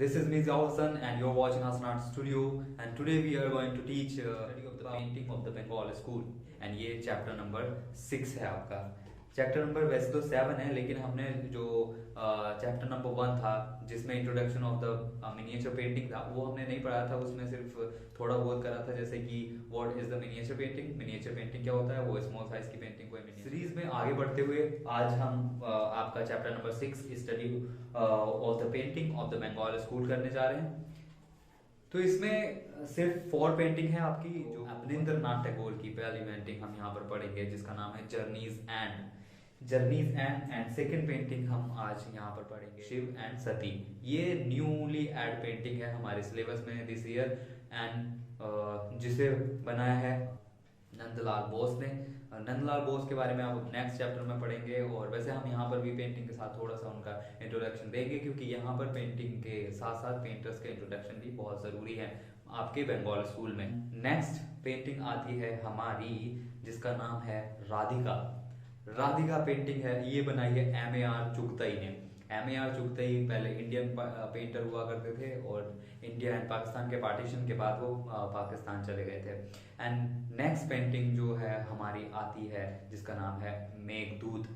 This is Mirza Hassan and you're watching Hassan Art Studio, and today we are going to teach study of the painting of the Bengal school, and ये chapter number 6 है आपका। Chapter number वैसे तो 7 है, लेकिन हमने जो chapter number 1 था जिसमें introduction of the miniature painting था वो हमने नहीं पढ़ा था। उसमें सिर्फ थोड़ा बहुत करा था, जैसे कि what is the miniature painting, miniature painting क्या होता है, वो स्मॉल साइज की पेंटिंग को सीरीज में आगे बढ़ते हुए आज हम आपका chapter number 6 study of the painting of the Bengal school करने जा रहे हैं। तो इसमें सिर्फ 4 पेंटिंग है आपकी। जो अवनींद्रनाथ टैगोर की पहली पेंटिंग हम यहाँ पर पढ़ेंगे जिसका नाम है जर्नीज एंड सेकंड पेंटिंग हम आज यहाँ पर पढ़ेंगे शिव एंड सती। ये न्यूली एड पेंटिंग है हमारे सिलेबस में दिस ईयर, एंड जिसे बनाया है नंदलाल बोस ने। नंदलाल बोस के बारे में आप नेक्स्ट चैप्टर में पढ़ेंगे, और वैसे हम यहाँ पर भी पेंटिंग के साथ थोड़ा सा उनका इंट्रोडक्शन देंगे, क्योंकि यहाँ पर पेंटिंग के साथ साथ पेंटर्स के इंट्रोडक्शन भी बहुत ज़रूरी है आपके बंगाल स्कूल में। नेक्स्ट पेंटिंग आती है हमारी जिसका नाम है राधिका पेंटिंग है। ये बनाई है M.A.R. चुगताई ने। M.A.R. चुगताई पहले इंडियन पेंटर हुआ करते थे, और इंडिया एंड पाकिस्तान के पार्टीशन के बाद वो पाकिस्तान चले गए थे। एंड नेक्स्ट पेंटिंग जो है हमारी आती है जिसका नाम है मेघदूत।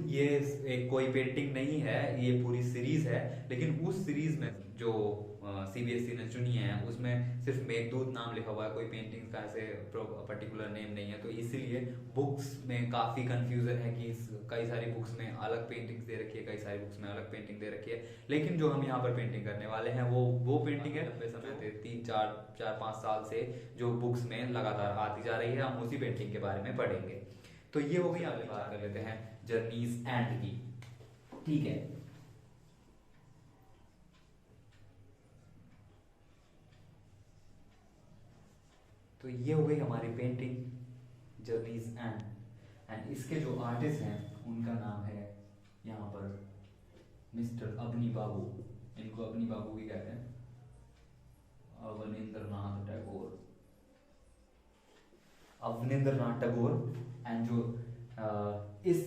ये एक कोई पेंटिंग नहीं है, ये पूरी सीरीज है, लेकिन उस सीरीज में जो CBSE ने चुनी है उसमें सिर्फ मेघदूत नाम लिखा हुआ है, कोई पेंटिंग का ऐसे पर्टिकुलर नेम नहीं है। तो इसीलिए बुक्स में काफ़ी कंफ्यूजन है कि कई सारी बुक्स में अलग पेंटिंग्स दे रखी है, कई सारी बुक्स में अलग पेंटिंग दे रखी है। लेकिन जो हम यहाँ पर पेंटिंग करने वाले हैं वो पेंटिंग है लंबे समय से 3-4-5 साल से जो बुक्स में लगातार आती जा रही है। हम उसी पेंटिंग के बारे में पढ़ेंगे। तो ये हो गई, आगे बात कर लेते हैं जर्नीज एंड की। ठीक है, तो ये हो गई हमारी पेंटिंग जर्नीज एंड इसके जो आर्टिस्ट हैं उनका नाम है यहाँ पर मिस्टर अवनी बाबू। इनको अवनी बाबू भी कहते हैं, अवनींद्रनाथ टैगोर। एंड जो इस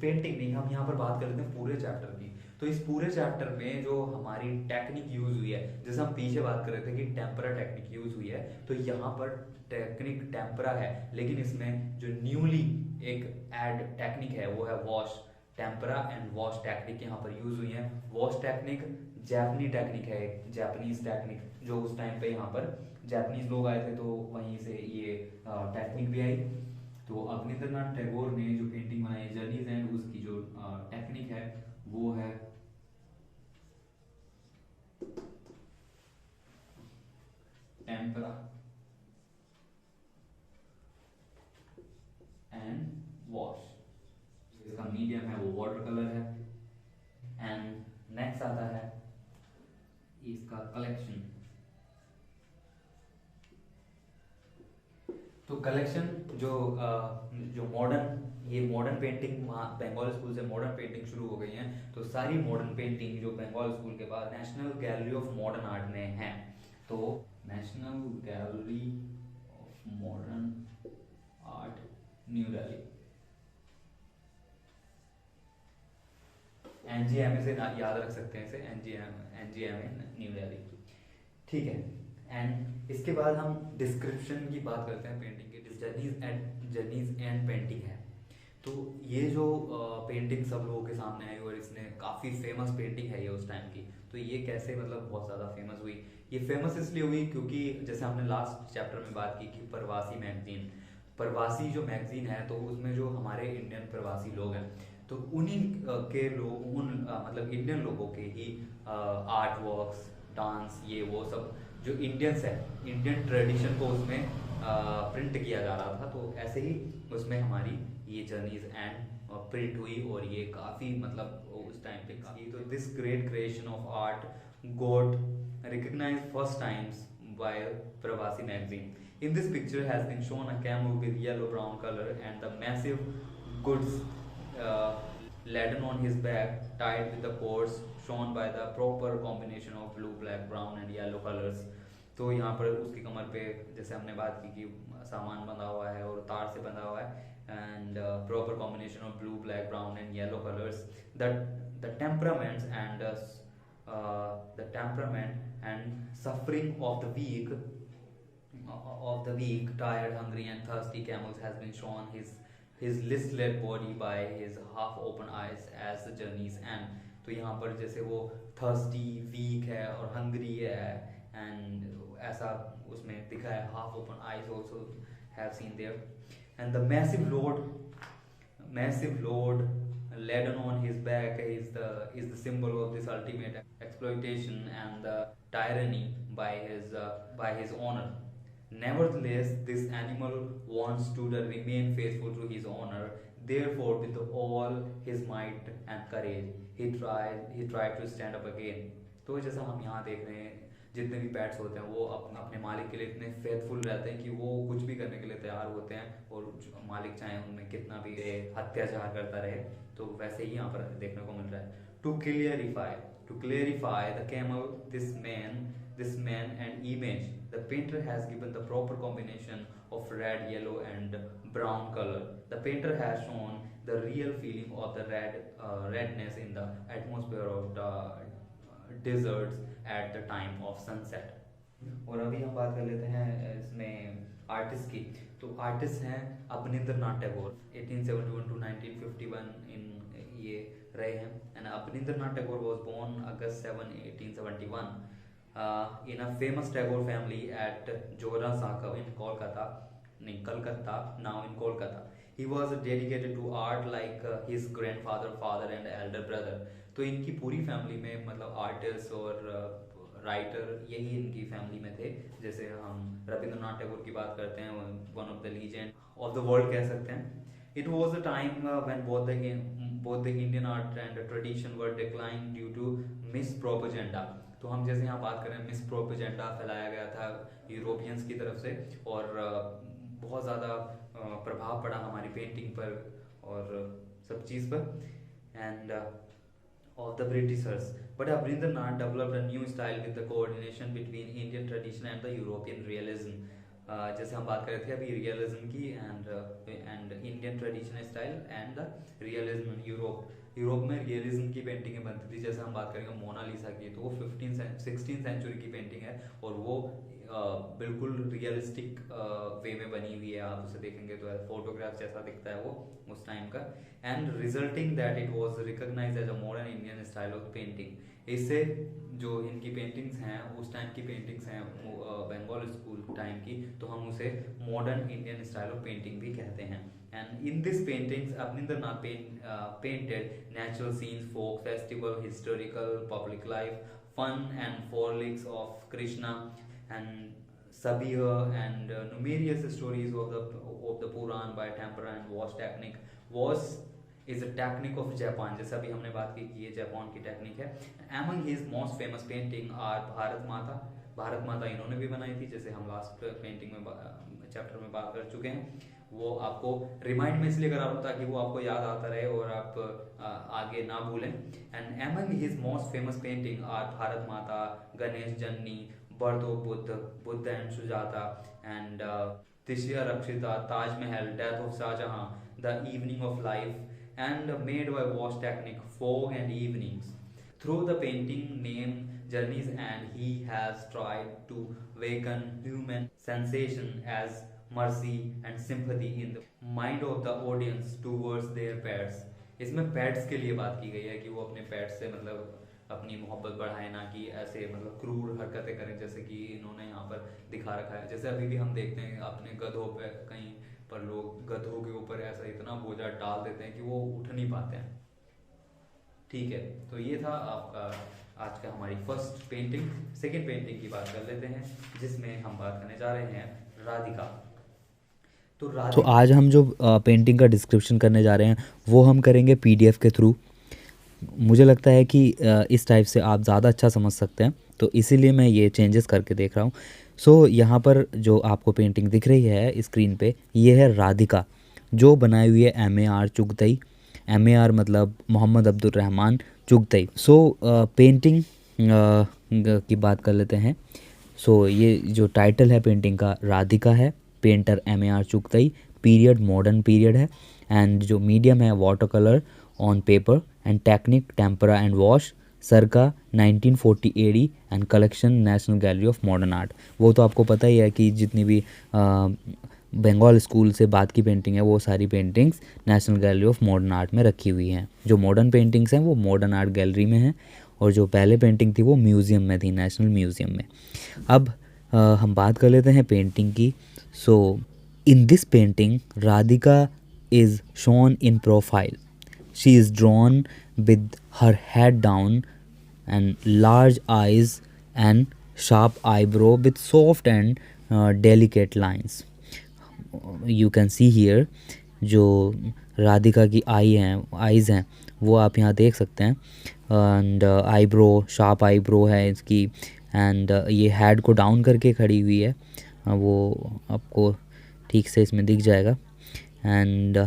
पेंटिंग में हम यहाँ पर बात कर लेते हैं पूरे चैप्टर की। तो इस पूरे चैप्टर में जो हमारी टेक्निक यूज हुई है, जैसे हम पीछे बात कर रहे थे कि टेम्परा टेक्निक यूज हुई है, तो यहाँ पर टेक्निक टेम्परा है, लेकिन इसमें जो न्यूली एक एड टेक्निक है वो है wash. Tempera and wash technique यहाँ पर यूज हुई है। वॉश टेक्निक जापानी टेक्निक है, जापानीज टेक्निक, जो उस टाइम पे यहाँ पर जापानीज लोग आए थे, तो वहीं से ये टेक्निक भी आई। तो अवनींद्रनाथ टैगोर ने जो पेंटिंग बनाई जर्नीज एंड उसकी जो टेक्निक है वो है टेम्परा एंड वॉश। इसका मीडियम है वो वाटर कलर है। एंड नेक्स्ट आता है इसका कलेक्शन। तो कलेक्शन जो मॉडर्न पेंटिंग बंगाल स्कूल से मॉडर्न पेंटिंग शुरू हो गई है, तो सारी मॉडर्न पेंटिंग जो बंगाल स्कूल के बाद national gallery of modern art में है। तो national gallery of modern art new Delhi, NGMA से याद रख सकते हैं इसे, NGMA न्यू दिल्ली। ठीक है, एंड इसके बाद हम डिस्क्रिप्शन की बात करते हैं पेंटिंग की। जर्नीज एंड पेंटिंग है, तो ये जो पेंटिंग सब लोगों के सामने आई और इसने काफ़ी फेमस पेंटिंग है ये उस टाइम की। तो ये कैसे मतलब बहुत ज़्यादा फेमस हुई? ये फेमस इसलिए हुई क्योंकि जैसे हमने लास्ट चैप्टर में बात की कि प्रवासी जो मैगजीन है, तो उसमें जो हमारे इंडियन प्रवासी लोग हैं, तो उन्हीं के लोग मतलब इंडियन लोगों के ही आर्ट वर्क्स, डांस, ये वो सब जो इंडियंस है, इंडियन ट्रेडिशन को उसमें प्रिंट किया जा रहा था। तो ऐसे ही उसमें हमारी ये जर्नीज एंड प्रिंट हुई, और ये काफ़ी मतलब उस टाइम पे काफ़ी। तो this great creation of art got recognised first times by Pravasi magazine. In this picture has been shown a camel with yellow-brown color and the massive goods laden on his back, tied with the cords shown by the proper combination of blue, black, brown and yellow colors. तो यहाँ पर उसकी कमर पे जैसे हमने बात की कि सामान बंधा हुआ है और तार से बंधा हुआ है, and proper combination of blue, black, brown and yellow colours. The temperaments and the temperament and suffering of the weak, tired, hungry, and thirsty camels has been shown his listless body by his half open eyes as the journey's end. तो यहाँ पर जैसे वो thirsty, week है और hungry है, and ऐसा उसमें दिखा है. Half open eyes also have seen there. And the massive load laden on his back is the symbol of this ultimate exploitation and the tyranny by his owner. Nevertheless, this animal wants to remain faithful to his owner. Therefore, with all his might and courage, he tried to stand up again. तो जैसा हम यहाँ देख रहे हैं, जितने भी pets होते हैं वो अपने मालिक के लिए इतने फेथफुल रहते हैं कि वो कुछ भी करने के लिए तैयार होते हैं, और मालिक चाहे उनमें कितना भी अत्याचार करता रहे. तो वैसे ही यहाँ पर देखने को मिल रहा है. To clarify the camel, this man and image, the painter has given the proper combination of red, yellow and brown color. The painter has shown the real feeling of the redness in the atmosphere of the deserts at the time of sunset. और अभी हम बात कर लेते हैं इसमें artist की. तो आर्टिस्ट हैं अवनींद्रनाथ टैगोर. 1871 to 1951 इन ये रहे हैं. And Abanindranath Tagore was born August 7, 1871 in a famous Tagore family at Jorasanko in Kolkata, now in Kolkata. He was dedicated to art like his grandfather, father and elder brother. तो इनकी पूरी family में मतलब artist और writer यही इनकी family में थे. जैसे हम रविंद्रनाथ टैगोर की बात करते हैं, one of the legend of the world कह सकते हैं. It was a time when both the Indian art and tradition were declining due to mispropaganda. तो हम जैसे यहाँ बात करें, मिसप्रोपेजेंडा फैलाया गया था यूरोपियंस की तरफ से, और बहुत ज़्यादा प्रभाव पड़ा हमारी पेंटिंग पर और सब चीज़ पर, and of the Britishers. But Rabindranath developed a new style with the coordination between Indian tradition and the European realism. जैसे हम बात कर रहे थे अभी रियलिज्म की, and Indian traditional style and the realism. Europe में रियलिज्म की पेंटिंगें बनती थी. जैसे हम बात करेंगे मोनालिसा की, तो वो 16th सेंचुरी की पेंटिंग है, और वो बिल्कुल रियलिस्टिक वे में बनी हुई है. आप उसे देखेंगे तो फोटोग्राफ जैसा दिखता है वो उस टाइम का. And resulting that it was recognised as a modern Indian style of painting. इससे जो इनकी पेंटिंग्स हैं, उस टाइम की पेंटिंग्स हैं बंगाल स्कूल टाइम की, तो हम उसे modern Indian style of painting भी कहते हैं. And in these paintings, Abhinandannath painted natural scenes, folk festival, historical, public life, fun and frolics of Krishna, and Sabir and numerous stories of the Puran by temper and wash technique. Wash is a technique of Japan. जैसा भी हमने बात की कि ये Japan की technique है. Among his most famous painting are Bharat माता इन्होंने भी बनाई थी, जैसे हम लास्ट पेंटिंग में चैप्टर में बात कर चुके हैं. वो आपको रिमाइंड में इसलिए करा रहा हूँ ताकि वो आपको याद आता रहे और आप आगे ना भूलें. And among his most famous painting are Bharat Mata, Ganesh Janani, birth of Buddha and Sujata, and Tishya Rakshita, Taj Mahal, death of Shahjahan, the evening of life, and made by wash technique, fog and evenings. Through the painting named Journeys, and he has tried to awaken human sensation as mercy and sympathy in the mind of the audience towards their pets. इसमें pets के लिए बात की गई है कि वो अपने पेट्स से मतलब अपनी मोहब्बत बढ़ाए, ना कि ऐसे मतलब क्रूर हरकतें करें जैसे कि इन्होंने यहाँ पर दिखा रखा है. जैसे अभी भी हम देखते हैं अपने गधों पे, कहीं पर लोग गधों के ऊपर ऐसा इतना बोझा डाल देते हैं कि वो उठ नहीं पाते हैं. ठीक है, तो ये था आपका आज का हमारी फर्स्ट पेंटिंग. सेकंड पेंटिंग की बात कर लेते हैं, जिसमें हम बात करने जा रहे हैं राधिका. तो आज हम जो पेंटिंग का डिस्क्रिप्शन करने जा रहे हैं वो हम करेंगे PDF के थ्रू. मुझे लगता है कि इस टाइप से आप ज़्यादा अच्छा समझ सकते हैं, तो इसीलिए मैं ये चेंजेस करके देख रहा हूँ. सो यहाँ पर जो आपको पेंटिंग दिख रही है स्क्रीन पे, ये है राधिका, जो बनाई हुई है MAR चुगतई. MAR मतलब मोहम्मद अब्दुल रहमान चुगतई. सो पेंटिंग की बात कर लेते हैं. सो ये जो टाइटल है पेंटिंग का राधिका है, painter MAR Chughtai, period modern period है, एंड जो मीडियम है water colour on paper, and technique tempera and wash, circa 1940 AD and collection national gallery of modern art. वो तो आपको पता ही है कि जितनी भी बंगाल स्कूल से बाद की पेंटिंग है वो सारी paintings national gallery of modern art में रखी हुई हैं। जो मॉडर्न पेंटिंग्स हैं वो मॉडर्न आर्ट गैलरी में हैं और जो पहले पेंटिंग थी वो म्यूज़ियम में थी, नेशनल म्यूज़ियम में। अब हम बात कर लेते हैं पेंटिंग की। So in this painting Radhika is shown in profile. She is drawn with her head down and large eyes and sharp eyebrow with soft and delicate lines. You can see here जो राधिका की eyes हैं वो आप यहाँ देख सकते हैं। And eyebrow, sharp eyebrow है इसकी, एंड ये हेड को डाउन करके खड़ी हुई है, वो आपको ठीक से इसमें दिख जाएगा। And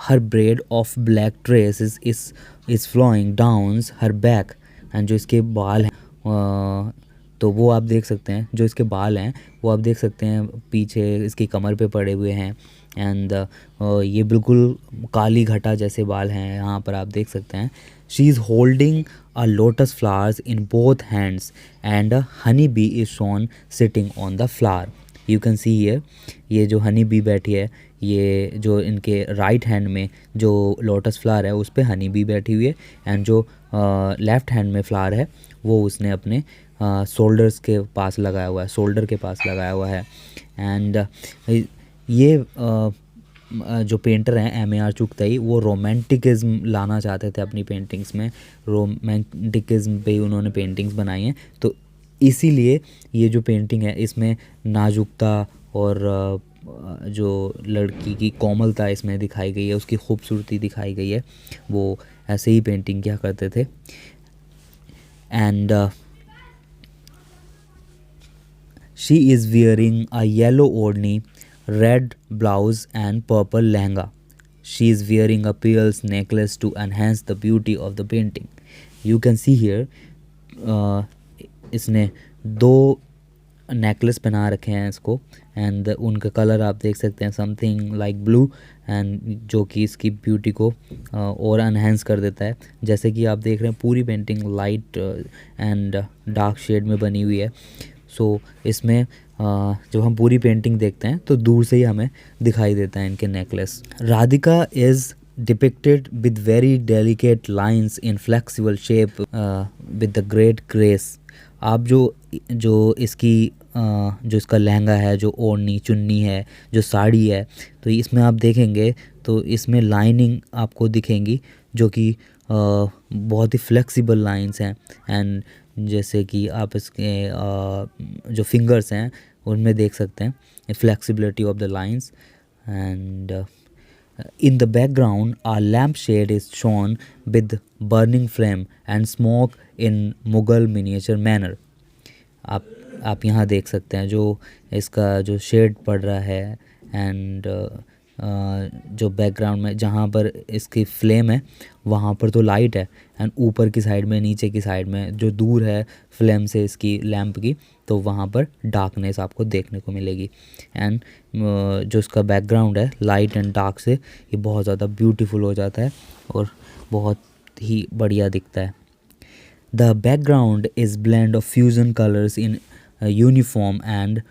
her braid of black tresses is flowing down her back, and जो इसके बाल हैं तो वो आप देख सकते हैं, जो इसके बाल हैं वो आप देख सकते हैं पीछे इसकी कमर पे पड़े हुए हैं। एंड ये बिल्कुल काली घटा जैसे बाल हैं, यहाँ पर आप देख सकते हैं। She is holding a lotus flowers in both hands and a honey bee is shown sitting on the flower. You can see here, ये जो हनी बी बैठी है, ये जो इनके राइट हैंड में जो लोटस फ्लावर है उस पे हनी बी बैठी हुई है, एंड जो लेफ़्ट हैंड में फ्लावर है वो उसने अपने शोल्डर्स के पास लगाया हुआ है, शोल्डर के पास लगाया हुआ है। एंड ये जो पेंटर हैं M.A.R. चुगताई, वो रोमांटिकिज्म लाना चाहते थे अपनी पेंटिंग्स में, रोमांटिकिज्म पे उन्होंने पेंटिंग्स बनाई हैं। तो इसीलिए ये जो पेंटिंग है इसमें नाजुकता और जो लड़की की कोमलता इसमें दिखाई गई है, उसकी खूबसूरती दिखाई गई है। वो ऐसे ही पेंटिंग किया करते थे। And she is wearing a yellow odhni, red blouse and purple lehenga. She is wearing a pearls necklace to enhance the beauty of the painting. You can see here इसने 2 नेकलेस पहना रखे हैं इसको, एंड उनका कलर आप देख सकते हैं समथिंग लाइक ब्लू, एंड जो कि इसकी ब्यूटी को और एनहेंस कर देता है। जैसे कि आप देख रहे हैं पूरी painting light and dark shade में बनी हुई है। सो इसमें जब हम पूरी पेंटिंग देखते हैं तो दूर से ही हमें दिखाई देता है इनके necklace. Radhika is depicted with very delicate lines in flexible shape with the great grace. आप जो इसकी जो इसका लहंगा है, जो ओढ़नी चुन्नी है, जो साड़ी है, तो इसमें आप देखेंगे तो इसमें लाइनिंग आपको दिखेंगी जो कि बहुत ही फ्लेक्सिबल लाइंस हैं। एंड जैसे कि आप इसके जो फिंगर्स हैं उनमें देख सकते हैं flexibility of the lines. And in the background, a lampshade is shown with burning flame and smoke in Mughal miniature manner. आप यहाँ देख सकते हैं जो इसका जो शेड पड़ रहा है, एंड जो बैकग्राउंड में जहाँ पर इसकी फ्लेम है वहाँ पर तो लाइट है, एंड ऊपर की साइड में, नीचे की साइड में जो दूर है फ्लेम से इसकी लैंप की, तो वहाँ पर डार्कनेस आपको देखने को मिलेगी। एंड जो इसका बैकग्राउंड है लाइट एंड डार्क से ये बहुत ज़्यादा ब्यूटीफुल हो जाता है और बहुत ही बढ़िया दिखता है। The background is blend of fusion colours in uniform and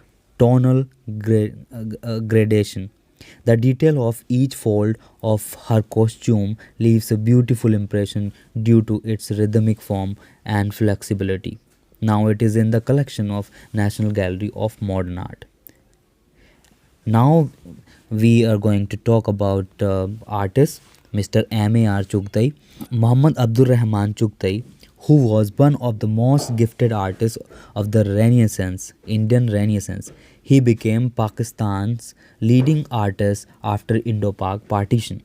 tonal gradation. The detail of each fold of her costume leaves a beautiful impression due to its rhythmic form and flexibility. Now it is in the collection of National Gallery of Modern Art. Now we are going to talk about artist Mr. M.A.R. Chugtai, Muhammad Abdul Rahman Chugtai, who was one of the most gifted artists of the Renaissance, Indian Renaissance. He became Pakistan's leading artist after Indo-Pak partition.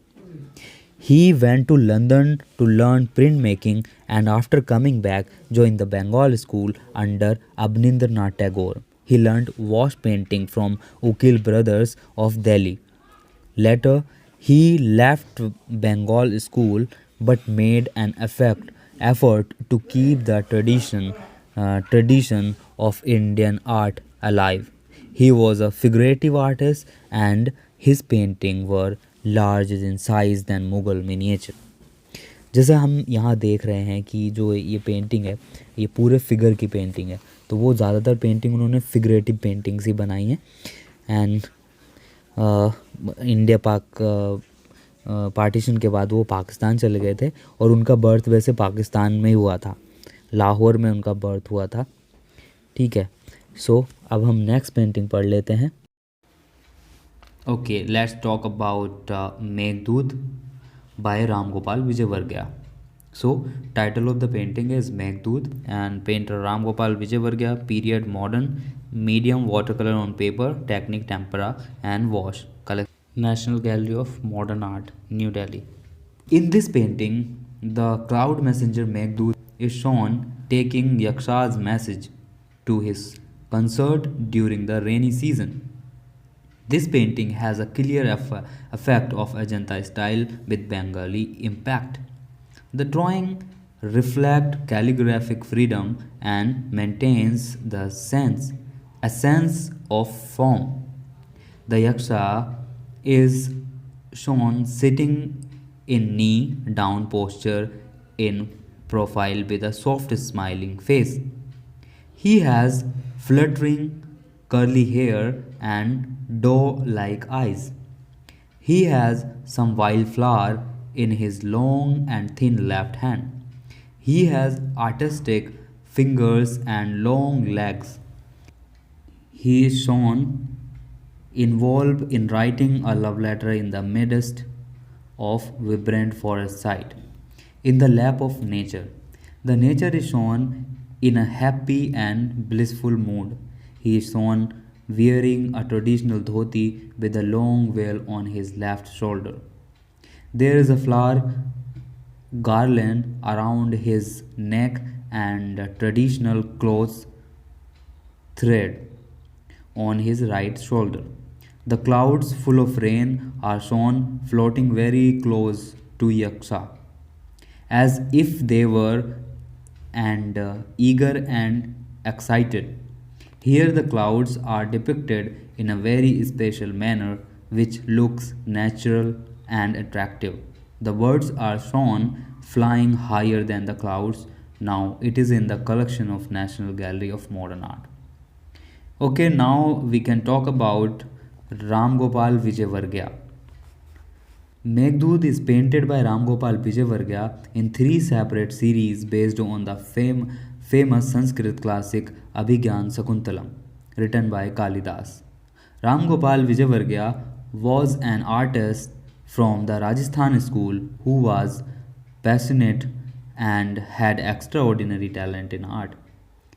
He went to London to learn printmaking, and after coming back joined the Bengal school under Abhinandannath Tagore. He learned wash painting from Ukil brothers of Delhi. Later, he left Bengal school but made an effort to keep the tradition of Indian art alive. He was a figurative artist, and his paintings were larger in size than Mughal miniature. जैसे हम यहाँ देख रहे हैं कि जो ये painting है ये पूरे फिगर की पेंटिंग है, तो वो ज़्यादातर पेंटिंग उन्होंने फिगरेटिव पेंटिंग्स ही बनाई हैं। एंड इंडिया पाक पार्टीशन के बाद वो पाकिस्तान चले गए थे और उनका बर्थ वैसे पाकिस्तान में ही हुआ था, लाहौर में उनका बर्थ हुआ था। ठीक है, सो अब हम नेक्स्ट पेंटिंग पढ़ लेते हैं। Okay, let's talk about Meghdoot by Ram Gopal Vijayvargiya. So, title of the painting is Meghdoot and painter Ram Gopal Vijayvargiya, period modern, medium watercolor on paper, technique tempera and wash. National Gallery of Modern Art, New Delhi. In this painting, the cloud messenger Meghdoot is shown taking Yaksha's message to his consort during the rainy season. This painting has a clear effect of Ajanta style with Bengali impact. The drawing reflects calligraphic freedom and maintains the essence of form. The Yaksha is shown sitting in knee down posture in profile with a soft smiling face. He has fluttering curly hair and doe-like eyes. He has some wildflower in his long and thin left hand. He has artistic fingers and long legs. He is shown involved in writing a love letter in the midst of vibrant forest side, in the lap of nature. The nature is shown in a happy and blissful mood. He is shown wearing a traditional dhoti with a long veil on his left shoulder. There is a flower garland around his neck and a traditional clothes thread on his right shoulder. The clouds full of rain are shown floating very close to Yaksha, as if they were and eager and excited. Here the clouds are depicted in a very special manner which looks natural and attractive. The birds are shown flying higher than the clouds. Now it is in the collection of National Gallery of Modern Art. Okay, now we can talk about Ram Gopal Vijayvargiya. Meghdoot is painted by Ram Gopal Vijayvargiya in 3 separate series based on the famous Sanskrit classic Abhigyan Sakuntalam, written by Kalidas. Ram Gopal Vijayvargiya was an artist from the Rajasthan school who was passionate and had extraordinary talent in art.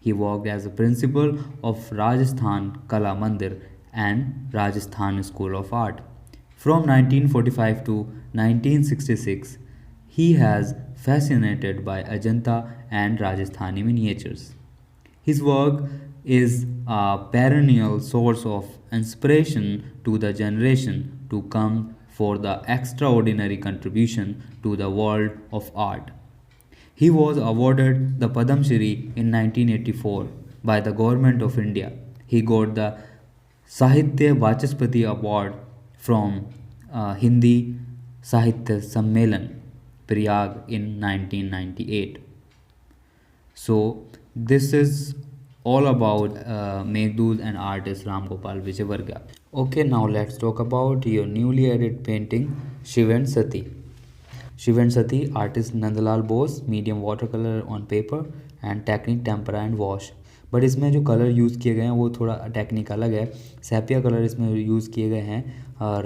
He worked as a principal of Rajasthan Kala Mandir and Rajasthan School of Art. From 1945 to 1966, he has fascinated by Ajanta and Rajasthani miniatures. His work is a perennial source of inspiration to the generation to come for the extraordinary contribution to the world of art. He was awarded the Padam Shri in 1984 by the Government of India. He got the Sahitya Vachaspati Award from Hindi Sahitya Sammelan, Prayag in 1998. So this is all about Meghdoot and artist Ram Gopal Vijayvargiya. Okay, now let's talk about your newly added painting Shiv and Sati. Shiv and Sati, artist Nandlal Bose, medium watercolor on paper and technique tempera and wash. But इसमें जो colour use किए गए हैं वो थोड़ा technique अलग है. Sepia colour इसमें यूज़ किए गए हैं,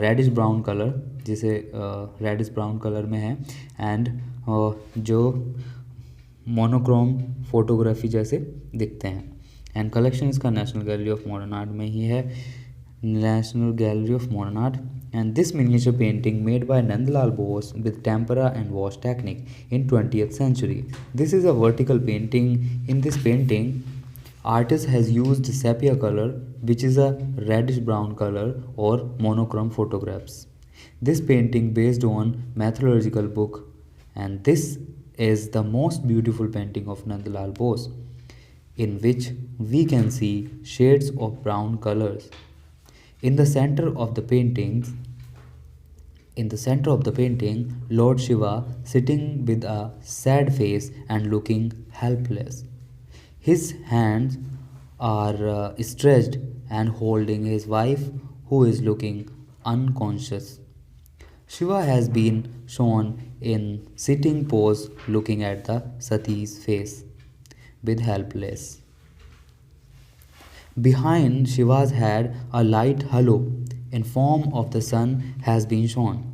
रेडिश ब्राउन कलर, जिसे रेडिश ब्राउन कलर में है, एंड जो मोनोक्रोम फोटोग्राफी जैसे दिखते हैं. एंड कलेक्शन इसका national gallery of modern art में ही है, national gallery of modern art. And this miniature painting made by Nandlal Bose with tempera and wash technique in 20th century. This is a vertical painting. In this painting, artist has used sepia color, which is a reddish brown color, or monochrome photographs. This painting based on methodological book, and this is the most beautiful painting of Nandlal Bose, in which we can see shades of brown colors. In the center of the paintings In the center of the painting, Lord Shiva sitting with a sad face and looking helpless. His hands are stretched and holding his wife, who is looking unconscious. Shiva has been shown in sitting pose looking at the Sati's face with helpless. Behind Shiva's head, a light halo in form of the sun has been shown.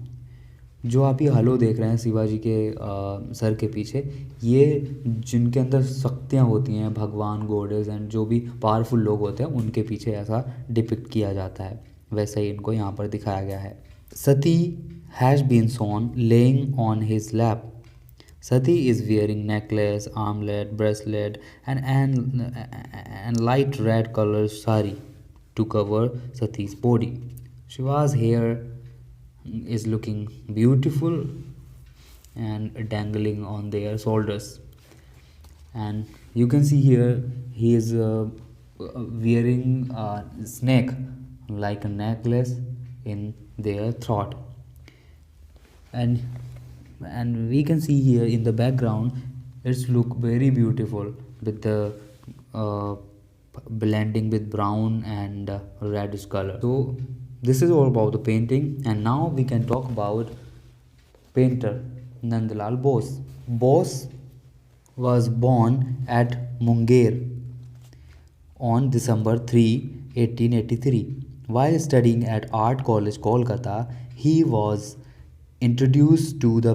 जो आप ये hello देख रहे हैं शिवाजी के sir के पीछे, ये जिनके अंदर शक्तियाँ होती हैं, भगवान, गॉडेस एंड जो भी पावरफुल लोग होते हैं, उनके पीछे ऐसा डिपिक्ट किया जाता है। वैसा ही इनको यहाँ पर दिखाया गया है। Sati has been shown laying on his lap. Sati is wearing necklace, armlet, bracelet, and light red color sari to cover Sati's body. Shiva's hair is looking beautiful and dangling on their shoulders. And you can see here he is wearing a snake like a necklace in their throat. And we can see here in the background it's look very beautiful with the blending with brown and reddish color. So this is all about the painting, and now we can talk about painter Nandlal Bose. Bose was born at Munger on December 3, 1883. While studying at Art College, Kolkata, he was introduced to the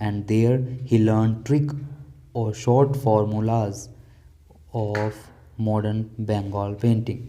and there he learned trick or short formulas of modern Bengal painting.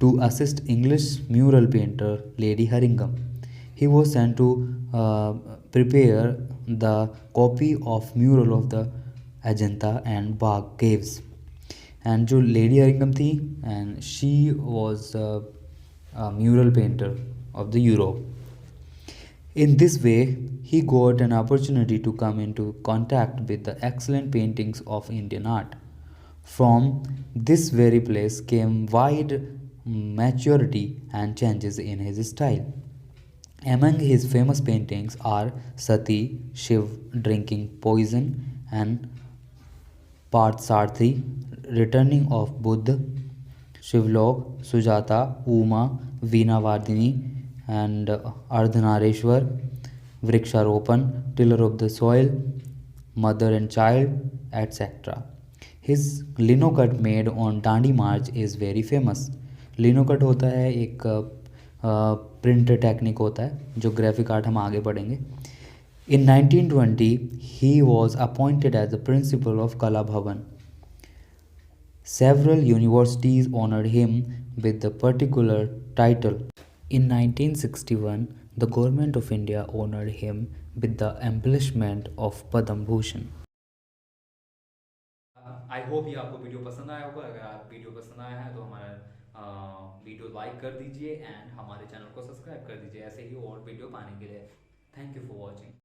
to assist English mural painter Lady Haringham, he was sent to prepare the copy of mural of the Ajanta and Bagh caves. And जो lady हरिंगम थी, and she was mural painter of the Europe. In this way, he got an opportunity to come into contact with the excellent paintings of Indian art. From this very place came wide maturity and changes in his style. Among his famous paintings are Sati, Shiv drinking poison, and Parthsarathy, Returning of Buddha, Shivlok, Sujata, Uma, Veena Vardhini, and Ardhanareshwar, Vriksharopan, Tiller of the Soil, Mother and Child, etc. His lino cut made on Dandi March is very famous. लिनो cut होता है एक print technique होता है, जो graphic art हम आगे पढ़ेंगे. In 1920, he was appointed as the principal of Kala Bhavan. Several universities honored him with the particular title. In 1961, the government of India honored him with the embellishment of Padam Bhushan. I hope ये आपको video पसंद आया होगा. अगर आप video पसंद आया है तो हमारा वीडियो लाइक कर दीजिए एंड हमारे चैनल को सब्सक्राइब कर दीजिए ऐसे ही और वीडियो पाने के लिए. Thank you for watching.